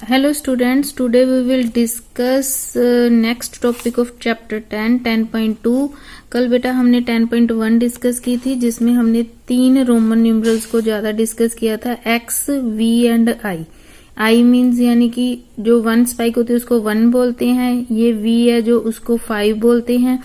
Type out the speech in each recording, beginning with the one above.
Hello students, today we will discuss next topic of chapter 10, 10.2। कल बेटा हमने 10.1 discuss की थी जिसमें हमने 3 रोमन न्यूमरल्स को ज्यादा डिस्कस किया था, x, v and i। i means यानी कि जो 1 स्पाइक होती है उसको 1 बोलते हैं, ये v है जो उसको 5 बोलते हैं,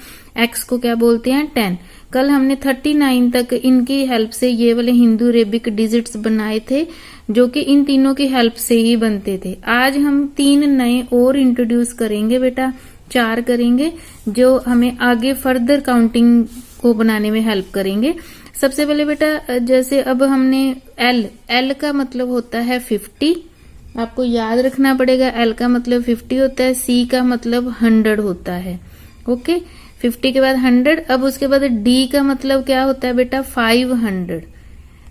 x को क्या बोलते हैं 10। कल हमने 39 तक इनकी हेल्प से ये वाले हिंदू अरेबिक डिजिट्स बनाए थे जो कि इन तीनों की हेल्प से ही बनते थे। आज हम 3 नए और इंट्रोड्यूस करेंगे बेटा, 4 करेंगे जो हमें आगे फर्दर काउंटिंग को बनाने में हेल्प करेंगे। सबसे पहले बेटा जैसे अब हमने L का मतलब होता है 50, आपको याद रखना पड़ेगा। L का मतलब 50 होता है, C का मतलब 100 होता है। ओके, 50 के बाद 100। अब उसके बाद D का मतलब क्या होता है बेटा 500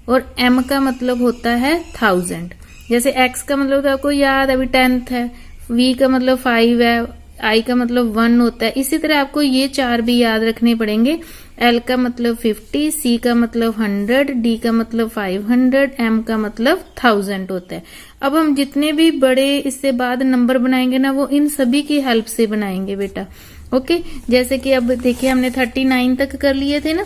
और M का मतलब होता है 1000। जैसे X का मतलब तो आपको याद अभी 10th है, V का मतलब 5 है, I का मतलब 1 होता है। इसी तरह आपको ये 4 भी याद रखने पड़ेंगे। L का मतलब 50, C का मतलब 100, D का मतलब 500, M का मतलब 1000 होता है। अब हम जितने भी बड़े इससे बाद नंबर बनाएंगे ना वो इन सभी की हेल्प से बनाएंगे बेटा। ओके, जैसे कि अब देखिए हमने 39 तक कर लिए थे ना,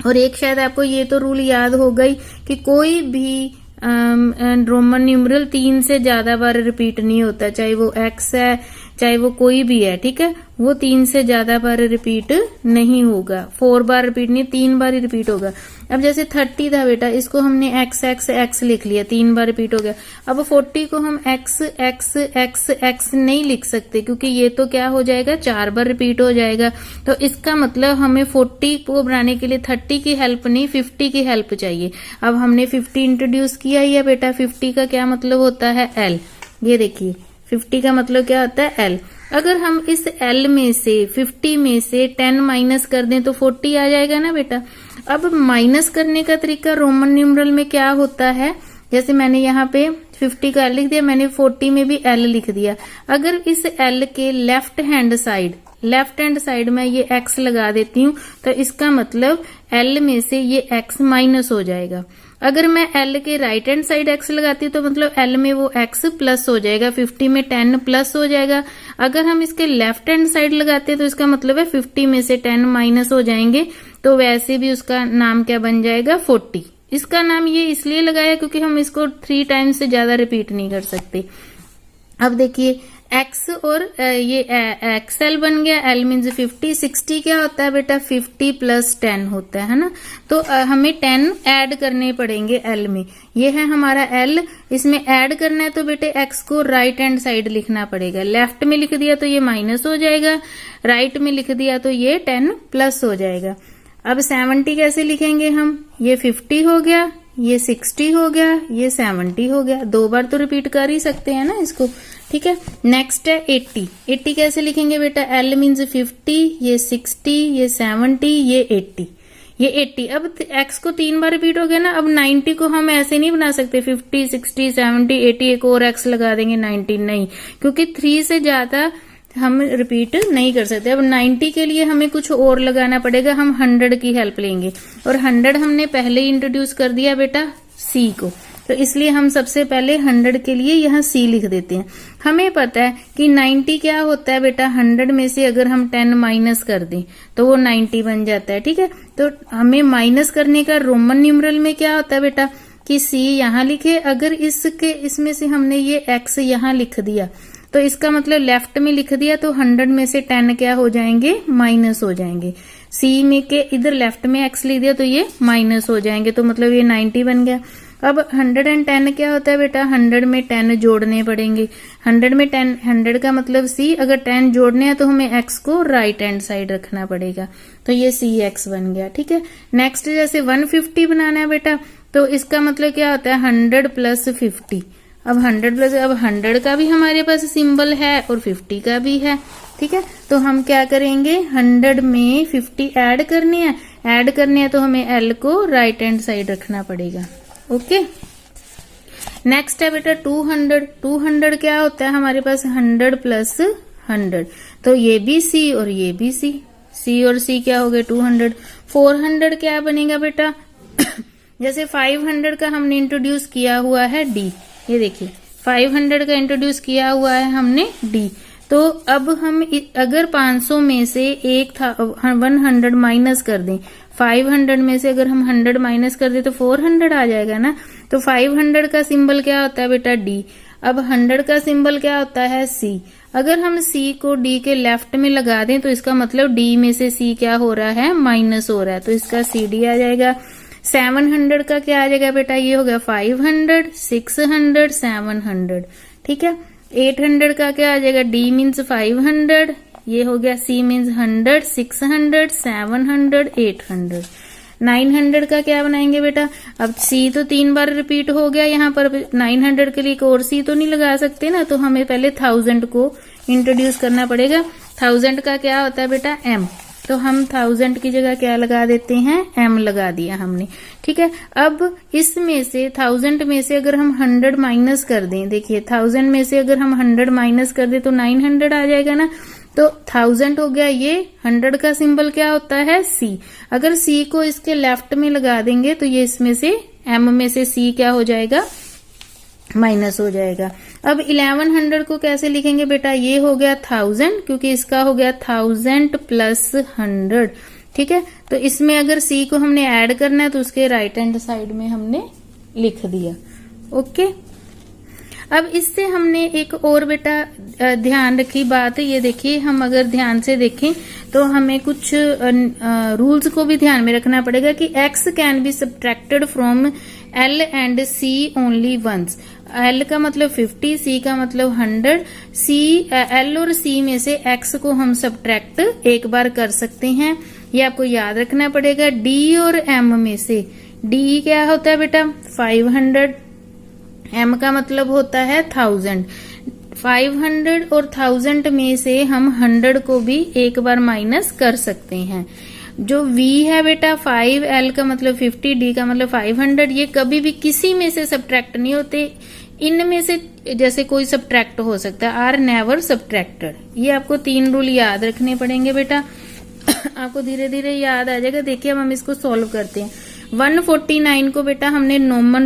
और एक शायद आपको ये तो रूल याद हो गई कि कोई भी रोमन न्यूमरल 3 से ज्यादा बार रिपीट नहीं होता, चाहे वो x है चाहे वो कोई भी है, ठीक है, वो 3 से ज्यादा बार रिपीट नहीं होगा। 4 बार रिपीट नहीं, 3 बार ही रिपीट होगा। अब जैसे 30 था बेटा, इसको हमने x x x लिख लिया, 3 बार रिपीट हो गया। अब 40 को हम x x x x नहीं लिख सकते क्योंकि ये तो क्या हो जाएगा 4 बार रिपीट हो जाएगा। तो इसका मतलब हमें 40 को बनाने के लिए 30 की हेल्प नहीं 50 की हेल्प चाहिए। अब हमने 50 इंट्रोड्यूस किया ही है बेटा। 50 का क्या मतलब होता है L, ये देखिए 50 का मतलब क्या होता है L। अगर हम इस L में से 50 में से 10 माइनस कर दें तो 40 आ जाएगा ना बेटा। अब माइनस करने का तरीका रोमन न्यूमरल में क्या होता है, जैसे मैंने यहाँ पे 50 का L लिख दिया, मैंने 40 में भी L लिख दिया। अगर इस L के लेफ्ट हैंड साइड में ये x लगा देती हूँ तो इसका मतलब L में से ये x माइनस हो जाएगा। अगर मैं L के राइट हैंड साइड x लगाती हूँ तो मतलब L में वो x प्लस हो जाएगा, 50 में 10 प्लस हो जाएगा। अगर हम इसके लेफ्ट हैंड साइड लगाते हैं तो इसका मतलब है 50 में से 10 माइनस हो जाएंगे, तो वैसे भी उसका नाम क्या बन जाएगा 40। इसका नाम ये इसलिए लगाया क्योंकि हम इसको 3 टाइम्स से ज्यादा रिपीट नहीं कर सकते। अब देखिए x और ये XL बन गया, L मीन्स 50। 60 क्या होता है बेटा 50 प्लस 10 होता है ना, तो हमें 10 ऐड करने पड़ेंगे L में। ये है हमारा L, इसमें ऐड करना है तो बेटे x को राइट हैंड साइड लिखना पड़ेगा। लेफ्ट में लिख दिया तो ये माइनस हो जाएगा, राइट में लिख दिया तो ये 10 प्लस हो जाएगा। अब 70 कैसे लिखेंगे हम, ये 50 हो गया, ये 60 हो गया, ये 70 हो गया। 2 बार तो रिपीट कर ही सकते हैं ना इसको, ठीक है। नेक्स्ट है 80 कैसे लिखेंगे बेटा, L मीन्स 50, ये 60, ये 70, ये 80, ये 80। अब x को 3 बार रिपीट हो गया ना। अब 90 को हम ऐसे नहीं बना सकते 50 60 70 80 एक और x लगा देंगे 90, नहीं, क्योंकि 3 से ज्यादा हम रिपीट नहीं कर सकते। अब 90 के लिए हमें कुछ और लगाना पड़ेगा, हम 100 की हेल्प लेंगे, और 100 हमने पहले ही इंट्रोड्यूस कर दिया बेटा C को, तो इसलिए हम सबसे पहले 100 के लिए यहाँ C लिख देते हैं। हमें पता है कि 90 क्या होता है बेटा, 100 में से अगर हम 10 माइनस कर दें तो वो 90 बन जाता है, ठीक है। तो हमें माइनस करने का रोमन न्यूमरल में क्या होता है बेटा कि C यहाँ लिखे, अगर इसमें से हमने ये x यहाँ लिख दिया तो इसका मतलब लेफ्ट में लिख दिया तो 100 में से 10 क्या हो जाएंगे माइनस हो जाएंगे। C में के इधर लेफ्ट में x लिख दिया तो ये माइनस हो जाएंगे, तो मतलब ये 90 बन गया। अब 110 क्या होता है बेटा, 100 में 10 जोड़ने पड़ेंगे। 100 में 10, 100 का मतलब C, अगर 10 जोड़ने हैं तो हमें x को राइट हैंड साइड रखना पड़ेगा, तो ये CX बन गया, ठीक है। नेक्स्ट जैसे 150 बनाना है बेटा, तो इसका मतलब क्या होता है 100 प्लस 50। अब 100 प्लस, अब 100 का भी हमारे पास सिंबल है और 50 का भी है, ठीक है। तो हम क्या करेंगे 100 में 50 ऐड करने हैं तो हमें L को राइट हैंड साइड रखना पड़ेगा। ओके, नेक्स्ट है बेटा 200 क्या होता है हमारे पास 100 प्लस 100, तो ये भी C और ये भी C और C क्या हो गए 200। 400 क्या बनेगा बेटा जैसे 500 का हमने इंट्रोड्यूस किया हुआ है D, ये देखिए 500 का इंट्रोड्यूस किया हुआ है हमने D। तो अब हम अगर 500 में से 100 माइनस कर दें, 500 में से अगर हम 100 माइनस कर दें तो 400 आ जाएगा ना। तो 500 का सिंबल क्या होता है बेटा D। अब 100 का सिंबल क्या होता है C। अगर हम C को D के लेफ्ट में लगा दें तो इसका मतलब D में से C क्या हो रहा है, माइनस हो रहा है, तो इसका CD आ जाएगा। 700 का क्या आ जाएगा बेटा, ये हो गया 500, 600, 700, ठीक है। 800 का क्या आ जाएगा, D मीन्स 500, ये हो गया C मीन्स 100, 600, 700, 800। 900 का क्या बनाएंगे बेटा, अब C तो 3 बार रिपीट हो गया यहाँ पर, 900 के लिए एक और C तो नहीं लगा सकते ना, तो हमें पहले 1000 को इंट्रोड्यूस करना पड़ेगा। 1000 का क्या होता है बेटा M, तो हम 1000 की जगह क्या लगा देते हैं, M लगा दिया हमने, ठीक है। अब इसमें से 1000 में से अगर हम 100 माइनस कर दें, देखिए 1000 में से अगर हम 100 माइनस कर दें तो 900 आ जाएगा ना। तो 1000 हो गया, ये 100 का सिंबल क्या होता है C। अगर C को इसके लेफ्ट में लगा देंगे तो ये इसमें से M में से C क्या हो जाएगा, माइनस हो जाएगा। अब 1100 को कैसे लिखेंगे बेटा, ये हो गया 1000, क्योंकि इसका हो गया 1000 प्लस 100, ठीक है। तो इसमें अगर C को हमने ऐड करना है तो उसके राइट हैंड साइड में हमने लिख दिया, ओके। अब इससे हमने एक और बेटा ध्यान रखी बात, ये देखिए हम अगर ध्यान से देखें तो हमें कुछ रूल्स को भी ध्यान में रखना पड़ेगा कि x can be subtracted from L and C only once. L का मतलब 50, C का मतलब 100, L और C में से x को हम सब्ट्रैक्ट एक बार कर सकते हैं, ये आपको याद रखना पड़ेगा। D और M में से D क्या होता है बेटा, 500, M का मतलब होता है 1000। 500 और 1000 में से हम 100 को भी एक बार माइनस कर सकते हैं। जो V है बेटा 5, L का मतलब 50, D का मतलब 500, ये कभी भी किसी में से सब्ट्रैक्ट नहीं होते। इनमें से जैसे कोई सब्ट्रैक्ट हो सकता है, आर नेवर सब्ट्रैक्टेड। ये आपको 3 रूल याद रखने पड़ेंगे बेटा, आपको धीरे धीरे याद आ जाएगा। देखिए अब हम इसको सॉल्व करते हैं। 149 को बेटा हमने रोमन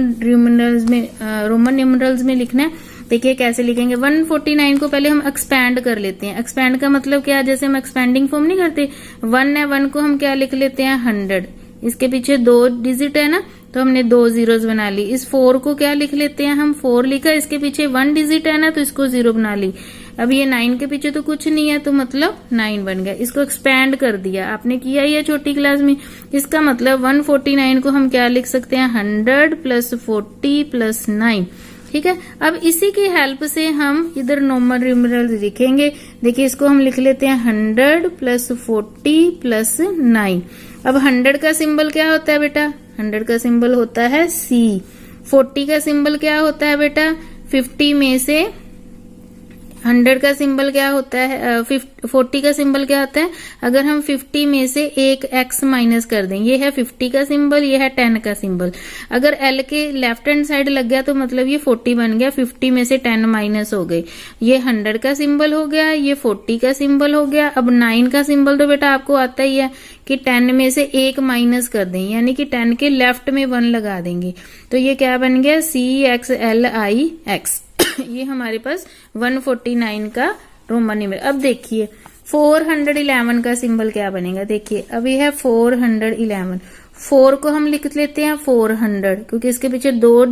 न्यूमरल्स में लिखना है। देखिए कैसे लिखेंगे, 149 को पहले हम एक्सपैंड कर लेते हैं। एक्सपैंड का मतलब क्या है, जैसे हम एक्सपैंडिंग फॉर्म नहीं करते, 1 है, 1 को हम क्या लिख लेते हैं 100, इसके पीछे 2 डिजिट है ना, तो हमने 2 जीरोस बना ली। इस 4 को क्या लिख लेते हैं हम, 4 लिखा, इसके पीछे 1 डिजिट है ना, तो इसको 0 बना ली। अब ये 9 के पीछे तो कुछ नहीं है, तो मतलब 9 बन गया। इसको एक्सपैंड कर दिया, आपने किया ही है छोटी क्लास में। इसका मतलब 149 को हम क्या लिख सकते हैं, 100 प्लस 40 प्लस 9, ठीक है। अब इसी की हेल्प से हम इधर नॉर्मल न्यूमरल्स लिखेंगे। देखिए इसको हम लिख लेते हैं 100 प्लस 40 प्लस 9। अब 100 का सिंबल क्या होता है बेटा, 100 का सिंबल होता है C। 40 का सिंबल क्या होता है बेटा, 50 में से 100 का सिंबल क्या होता है, 40 का सिंबल क्या होता है, अगर हम 50 में से एक x माइनस कर दें, ये है 50 का सिंबल, ये है 10 का सिंबल। अगर L के लेफ्ट हैंड साइड लग गया तो मतलब ये 40 बन गया, 50 में से 10 माइनस हो गए। ये 100 का सिंबल हो गया, ये 40 का सिंबल हो गया। अब 9 का सिंबल तो बेटा आपको आता ही है कि 10 में से एक माइनस कर दें, यानी कि 10 के लेफ्ट में 1 लगा देंगे, तो ये क्या बन गया, CXLIX। ये हमारे पास 149 का रोमन न्यूमरल। अब देखिए 411 का सिंबल क्या बनेगा, देखिए अब ये है 411। 4 को हम लिख लेते हैं 400, क्योंकि इसके पीछे दो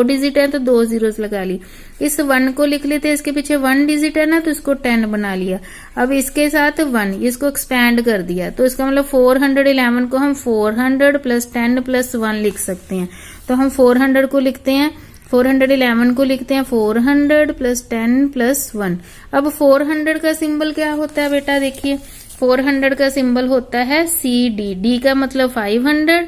डिजिट है तो 2 जीरोस लगा ली। इस 1 को लिख लेते हैं, इसके पीछे 1 डिजिट है ना, तो इसको 10 बना लिया। अब इसके साथ 1, इसको एक्सपैंड कर दिया, तो इसका मतलब 411 को हम 400 प्लस 10 प्लस 1 लिख सकते हैं। तो हम 400 को लिखते हैं, 411 को लिखते हैं 400 प्लस 10 प्लस 1। अब 400 का सिंबल क्या होता है बेटा, देखिए 400 का सिंबल होता है CD। D का मतलब 500,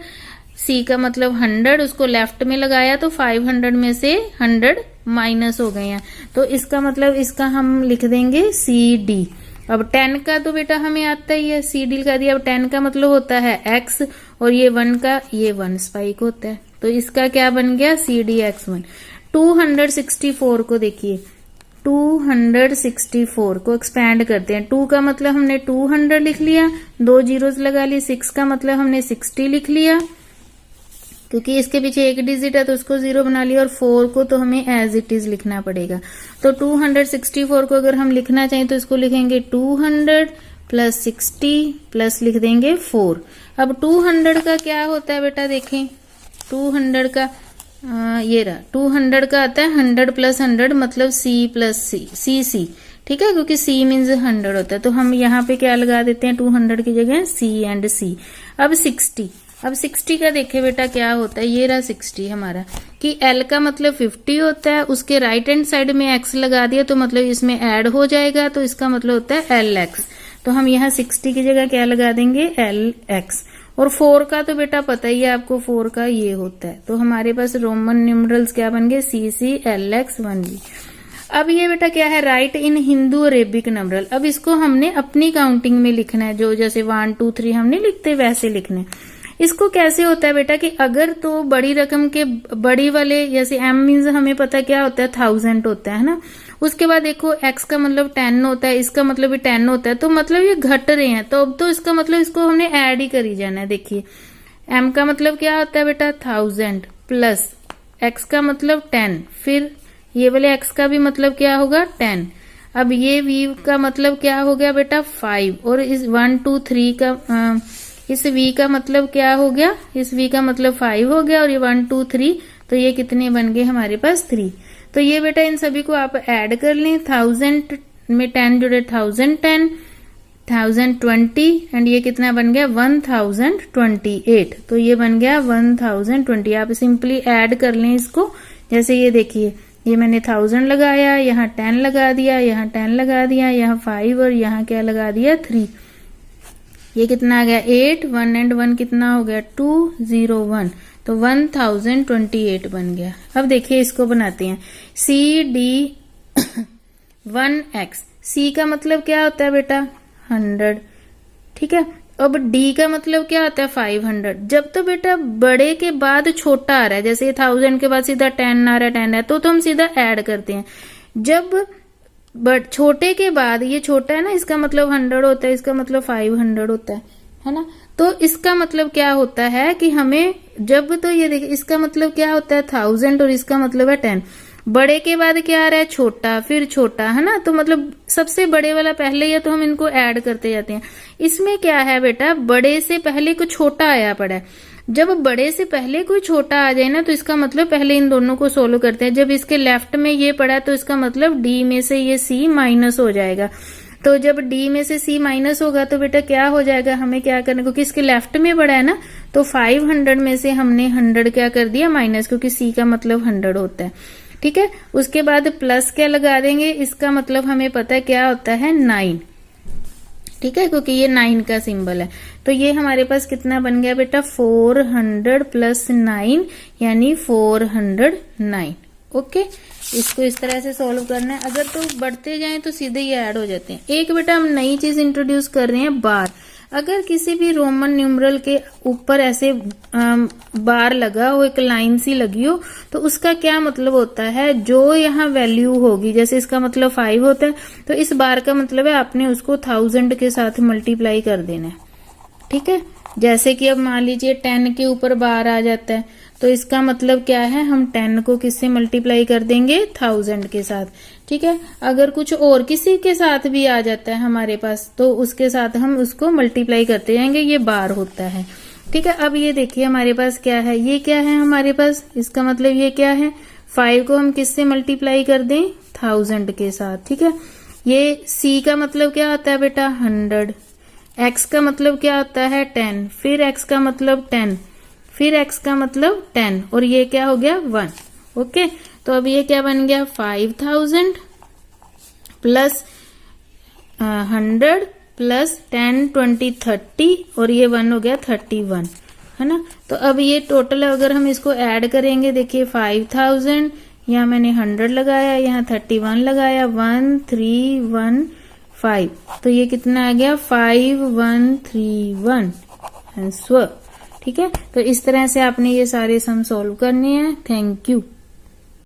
C का मतलब 100, उसको लेफ्ट में लगाया तो 500 में से 100 माइनस हो गए हैं, तो इसका मतलब इसका हम लिख देंगे CD। अब 10 का तो बेटा हमें आता ही है, CD का दिया। अब 10 का मतलब होता है X, और ये 1 का ये 1 स्पाइक होता है, तो इसका क्या बन गया, CDX1। 264 को देखिए, 264 को एक्सपैंड करते हैं। 2 का मतलब हमने 200 लिख लिया, 2 जीरोस लगा ली। 6 का मतलब हमने 60 लिख लिया, क्योंकि इसके पीछे एक डिजिट है तो उसको 0 बना लिया, और 4 को तो हमें एज इट इज लिखना पड़ेगा। तो 264 को अगर हम लिखना चाहें तो इसको लिखेंगे 200 प्लस 60 प्लस लिख देंगे 4। अब 200 का क्या होता है बेटा, देखें 200 का ये रहा, 200 का आता है 100 प्लस 100 मतलब C प्लस C, ठीक है, क्योंकि C मीन्स 100 होता है। तो हम यहाँ पे क्या लगा देते हैं, 200 की जगह C एंड C। अब 60 का देखे बेटा क्या होता है, ये रहा 60 हमारा, कि L का मतलब 50 होता है, उसके राइट हैंड साइड में X लगा दिया तो मतलब इसमें ऐड हो जाएगा, तो इसका मतलब होता है LX। तो हम यहाँ 60 की जगह क्या लगा देंगे, LX। और 4 का तो बेटा पता ही है आपको, 4 का ये होता है। तो हमारे पास रोमन न्यूमरल्स क्या बन गए, CC LX 1V। अब ये बेटा क्या है, राइट इन हिंदू अरेबिक नंबरल। अब इसको हमने अपनी काउंटिंग में लिखना है, जो जैसे 1 2 3 हमने लिखते वैसे लिखने। इसको कैसे होता है बेटा कि अगर तो बड़ी रकम के बड़ी वाले, जैसे M मीन्स हमें पता क्या होता है 1000 होता है ना, उसके बाद देखो X का मतलब 10 होता है, इसका मतलब भी 10 होता है, तो मतलब ये घट रहे हैं, तो अब तो इसका मतलब इसको हमने ऐड ही करी जाना है। देखिए M का मतलब क्या होता है बेटा 1000 प्लस X का मतलब 10, फिर ये वाले X का भी मतलब क्या होगा 10। अब ये V का मतलब क्या हो गया बेटा 5, और इस 1 2 3 का इस V का मतलब क्या हो गया, इस V का मतलब 5 हो गया, और ये 1 2 3, तो ये कितने बन गए हमारे पास 3। तो ये बेटा इन सभी को आप ऐड कर लें, 1000 में 10 जुड़े 1010, 1020, एंड ये कितना बन गया 1028। तो ये बन गया 1020। आप सिंपली ऐड कर लें इसको। जैसे ये देखिए, ये मैंने 1000 लगाया, यहाँ 10 लगा दिया, यहाँ 10 लगा दिया, यहाँ 5 और यहाँ क्या लगा दिया 3। ये कितना आ गया 8, 1 एंड 1 कितना हो गया 201, तो 1028 बन गया। अब देखिए इसको बनाते हैं, CD1X। C का मतलब क्या होता है बेटा 100, ठीक है। अब D का मतलब क्या होता है 500। जब तो बेटा बड़े के बाद छोटा आ रहा है, जैसे 1000 के बाद सीधा 10 आ रहा है, 10 है, तो हम सीधा ऐड करते हैं। जब बट छोटे के बाद, ये छोटा है ना, इसका मतलब 100 होता है, इसका मतलब 500 होता है ना। तो इसका मतलब क्या होता है कि हमें जब, तो ये देखिए इसका मतलब क्या होता है 1000 और इसका मतलब है 10। बड़े के बाद क्या आ रहा है छोटा, फिर छोटा, है ना। तो मतलब सबसे बड़े वाला पहले, या तो हम इनको ऐड करते जाते हैं। इसमें क्या है बेटा, बड़े से पहले कुछ छोटा आया पड़ा है। जब बड़े से पहले कोई छोटा आ जाए ना, तो इसका मतलब पहले इन दोनों को सोल्व करते हैं। जब इसके लेफ्ट में ये पड़ा है तो इसका मतलब D में से ये C माइनस हो जाएगा। तो जब D में से C माइनस होगा तो बेटा क्या हो जाएगा, हमें क्या करना, क्योंकि इसके लेफ्ट में पड़ा है ना, तो 500 में से हमने 100 क्या कर दिया माइनस, क्योंकि C का मतलब 100 होता है, ठीक है। उसके बाद प्लस क्या लगा देंगे, इसका मतलब हमें पता है क्या होता है 9, ठीक है, क्योंकि ये 9 का सिंबल है। तो ये हमारे पास कितना बन गया बेटा 400 प्लस 9 यानी 409। ओके, इसको इस तरह से सॉल्व करना है। अगर तो बढ़ते जाएं तो सीधे ही ऐड हो जाते हैं। एक बेटा हम नई चीज इंट्रोड्यूस कर रहे हैं, बार। अगर किसी भी रोमन न्यूमरल के ऊपर ऐसे बार लगा हो, एक लाइन सी लगी हो, तो उसका क्या मतलब होता है, जो यहाँ वैल्यू होगी, जैसे इसका मतलब 5 होता है, तो इस बार का मतलब है आपने उसको 1000 के साथ मल्टीप्लाई कर देना है, ठीक है। जैसे कि अब मान लीजिए 10 के ऊपर बार आ जाता है, तो इसका मतलब क्या है, हम 10 को किससे मल्टीप्लाई कर देंगे 1000 के साथ, ठीक है। अगर कुछ और किसी के साथ भी आ जाता है हमारे पास, तो उसके साथ हम उसको मल्टीप्लाई करते जाएंगे, ये बार होता है, ठीक है। अब ये देखिए हमारे पास क्या है, ये क्या है हमारे पास, इसका मतलब ये क्या है, 5 को हम किससे मल्टीप्लाई कर दें 1000 के साथ, ठीक है। ये C का मतलब क्या होता है बेटा 100, X का मतलब क्या होता है 10, फिर X का मतलब 10, फिर X का मतलब 10, और ये क्या हो गया 1। ओके, तो अब ये क्या बन गया 5000 प्लस 100 प्लस 10 20 30, और ये 1 हो गया 31, है ना। तो अब ये टोटल अगर हम इसको ऐड करेंगे, देखिए 5000, यहाँ मैंने 100 लगाया, यहाँ 31 लगाया, 1315, तो ये कितना आ गया 5131 आंसर, ठीक है। तो इस तरह से आपने ये सारे सम सॉल्व करने हैं। Thank you.